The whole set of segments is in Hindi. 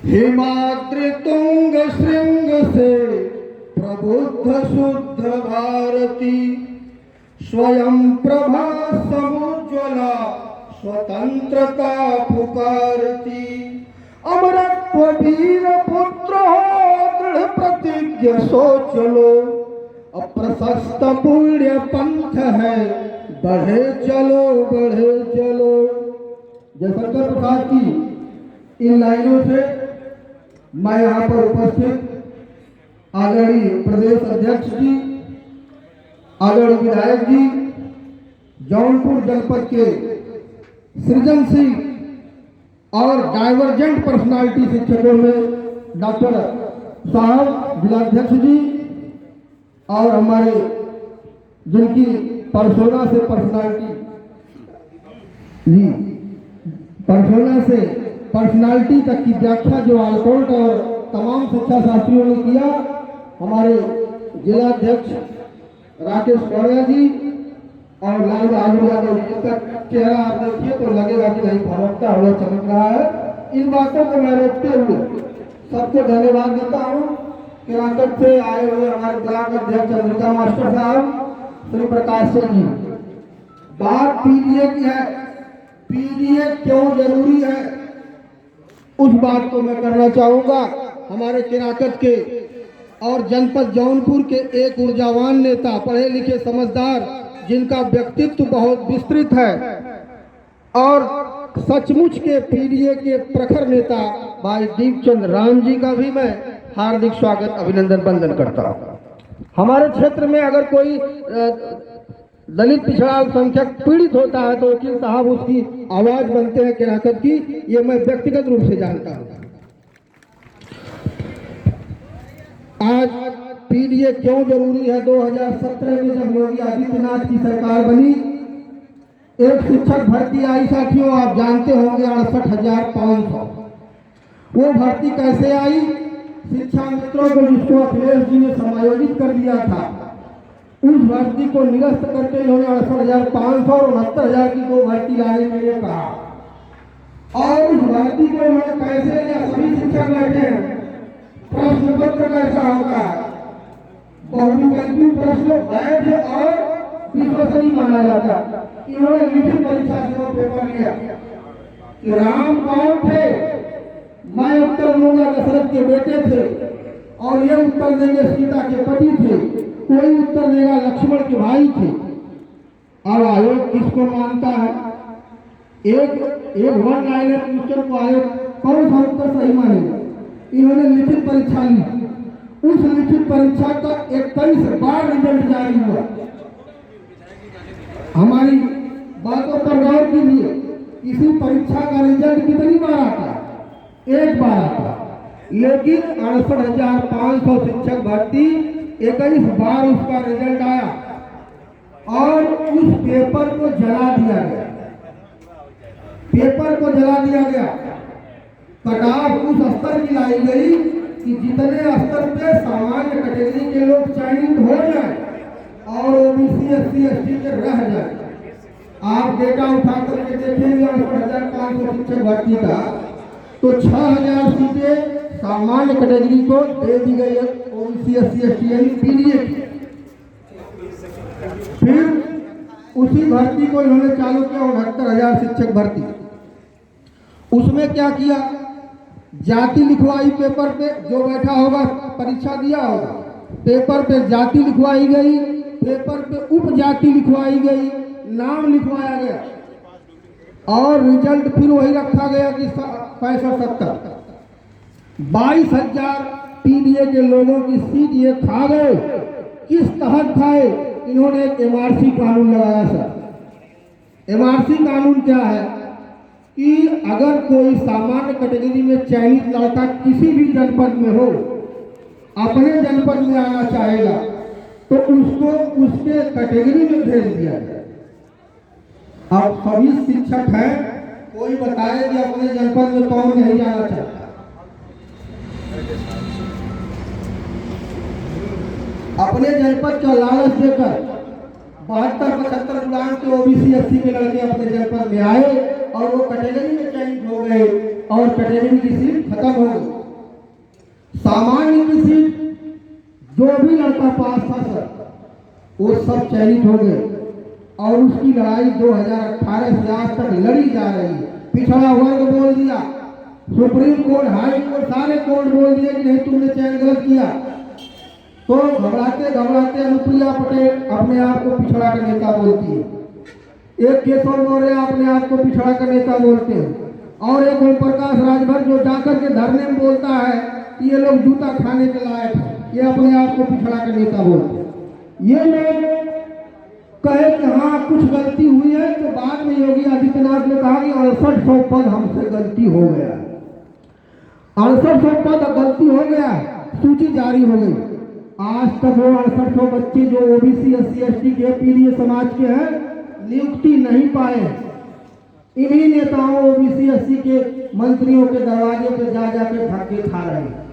हिमाद्रि तुंग श्रृंग से प्रबुद्ध शुद्ध भारती, स्वयं प्रभा समुज्ज्वला स्वतंत्रता पुकारती। अमरत्व वीर पुत्र हो दृढ़ प्रतिज्ञ सोच लो, अप्रशस्त पुण्य पंथ है बढ़े चलो बढ़े चलो। जयशंकर प्रसाद की इन लाइनों से मैं यहाँ पर उपस्थित आदरणीय प्रदेश अध्यक्ष जी, आदरणीय विधायक जी, जौनपुर जनपद के सृजनशील और डाइवर्जेंट पर्सनालिटी शिक्षकों में डॉक्टर साहब जिलाध्यक्ष जी और हमारे जिनकी पर्सोना से पर्सनालिटी जी, पर्सोना से पर्सनालिटी तक की व्याख्या जो आलकोट और तमाम शिक्षा शास्त्रियों ने किया, हमारे जिलाध्यक्ष राकेश कौड़िया जी और लाल बहादुर यादव जी का चेहरा आप देखिए तो लगेगा कि नहीं भरकता हुआ चमक रहा है। इन बातों को मैं रोकते हुए सबको धन्यवाद देता हूँ। किराकट से आए हुए हमारे ब्लॉक अध्यक्ष चंद्रिका मास्टर साहब, श्री प्रकाश सिंह जी, बात पीडीए की है। पीडीए क्यों जरूरी है उस बात को मैं करना चाहूंगा। हमारे किराकत के और जनपद जौनपुर के एक ऊर्जावान नेता, पढ़े लिखे समझदार, जिनका व्यक्तित्व बहुत विस्तृत है और सचमुच के पीडीए के प्रखर नेता भाई दीपचंद राम जी का भी मैं हार्दिक स्वागत अभिनंदन वंदन करता हूँ। हमारे क्षेत्र में अगर कोई दलित पिछड़ा अल्पसंख्यक पीड़ित होता है तो वकील साहब उसकी आवाज बनते हैं किराकत की, ये मैं व्यक्तिगत रूप से जानता हूँ। आज पीडीए क्यों जरूरी है? 2017 में जब योगी आदित्यनाथ की सरकार बनी, एक शिक्षक भर्ती आई साथियों, आप जानते होंगे 68,500। वो भर्ती कैसे आई? शिक्षा मित्रों को जिसको अखिलेश जी ने समायोजित कर दिया था, उस भर्ती को निरस्त करके इन्होंने 68,500 और 69,000 की को भर्ती लाने के लिए कहा। और उस भर्ती को इन्होंने कैसे लिया? सभी शिक्षक बैठे हैं, प्रश्न पत्र कैसा होता है? बहुविकल्पी प्रश्न वैध और विश्वसनीय माना जाता। इन्होंने लिखित परीक्षा से वो पेपर लिया कि राम कौन थे, मैं उत्तर दूंगा दशरथ के बेटे थे, और ये उत्तर देंगे सीता के पति थे, कोई उत्तर देगा लक्ष्मण के भाई थे। अब आयोग किसको मानता है? एक वन लाइनर क्वेश्चन को आयोग कौन सा उत्तर सही मानेगा? इन्होंने लिखित परीक्षा ली, उस लिखित परीक्षा का 21 बार रिजल्ट जारी हुआ। हमारी बातों पर गौर कीजिए, इसी परीक्षा का रिजल्ट कितनी बार आता? एक बार आता, लेकिन 68,500 शिक्षक भर्ती 21 बार उसका रिजल्ट आया और उस पेपर को जला दिया गया। पेपर को जला दिया गया। कटाफ उस स्तर की लाई गई कि जितने स्तर पे सामान्य कैटेगरी के लोग चयनित हो जाए और ओबीसी एससी एसटी के रह जाए। आप डेटा उठा करके देखेंगे 68,500 शिक्षक भर्ती का, तो 6,000 सीटें सामान्य कैटेगरी को दे दी गई है, ओबीसी एससी एसटी यानी पीडीए की। फिर उसी भर्ती को इन्होंने चालू किया 69,000 शिक्षक भर्ती। उसमें क्या किया? जाति लिखवाई पेपर पे, जो बैठा होगा परीक्षा दिया होगा, पेपर पे जाति लिखवाई गई, पेपर पे उपजाति लिखवाई गई, नाम लिखवाया गया और रिजल्ट फिर वही रखा गया कि 65-70। 22,000 पीडीए के लोगों की सीट ये खा गए। किस तहत खाए? इन्होंने एक एमआरसी कानून लगाया सर। एमआरसी कानून क्या है कि अगर कोई सामान्य कैटेगरी में चयनित लड़का किसी भी जनपद में हो, अपने जनपद में आना चाहेगा तो उसको उसके कैटेगरी में भेज दिया जाए। अब सभी शिक्षक हैं, कोई बताए कि अपने जनपद में कौन नहीं जाना चाहता? अपने जनपद का लालच देकर 72-75 गुलाम के ओबीसी एससी के लड़के अपने जनपद में आए और वो कैटेगरी में चयनित हो गए। और कैटेगरी की सीट खत्म हो गई। सामान्य की सीट जो भी लड़का पास था सर, वो सब चयनित हो गए और उसकी लड़ाई 2018 से आज तक लड़ी जा रही है। पिछड़ा वर्ग बोल दिया, सुप्रीम कोर्ट, हाई कोर्ट, सारे कोर्ट बोल दिए कि नहीं तुमने चयन गलत किया। तो घबराते घबराते अनुप्रिया पटेल अपने आप को पिछड़ा का नेता बोलती है, एक केशव मौर्य अपने आप को पिछड़ा का नेता बोलते हैं, और एक ओम प्रकाश राजभर जो जाकर के धरने में बोलता है कि ये लोग जूता खाने के लायक है, ये अपने आप को पिछड़ा का नेता बोलते हैं। ये लोग कहे कि हाँ कुछ गलती हुई है, तो बाद में योगी आदित्यनाथ ने कहा कि 6800 पद हमसे गलती हो गया, 6800 पद गलती हो गया, सूची जारी हो गई। आज तक वो 6800 बच्चे जो ओबीसी SC ST के पीड़ित समाज के हैं नियुक्ति नहीं पाए। इन्हीं नेताओं ओबीसी SC के मंत्रियों के दरवाजे पे जा जाके धक्के खा रहे हैं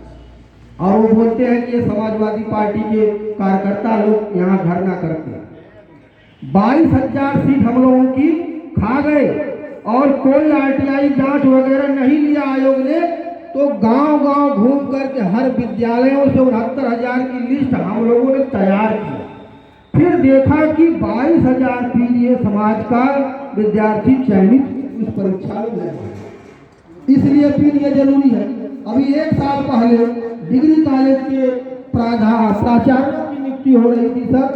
और वो बोलते हैं कि ये समाजवादी पार्टी के कार्यकर्ता लोग यहाँ धरना करते हैं। 22,000 सीट हम लोगों की खा गए और कोई RTI जांच वगैरह नहीं लिया आयोग ने, तो गांव-गांव घूम करके हर विद्यालयों से 69,000 की लिस्ट हम लोगों ने तैयार की। फिर देखा कि 22,000 पीड़ित समाज का विद्यार्थी चयनित उस परीक्षा में लगे। इसलिए फिर ये जरूरी है। अभी 1 साल पहले डिग्री कॉलेज के प्राचार्यों की नियुक्ति हो रही थी सर,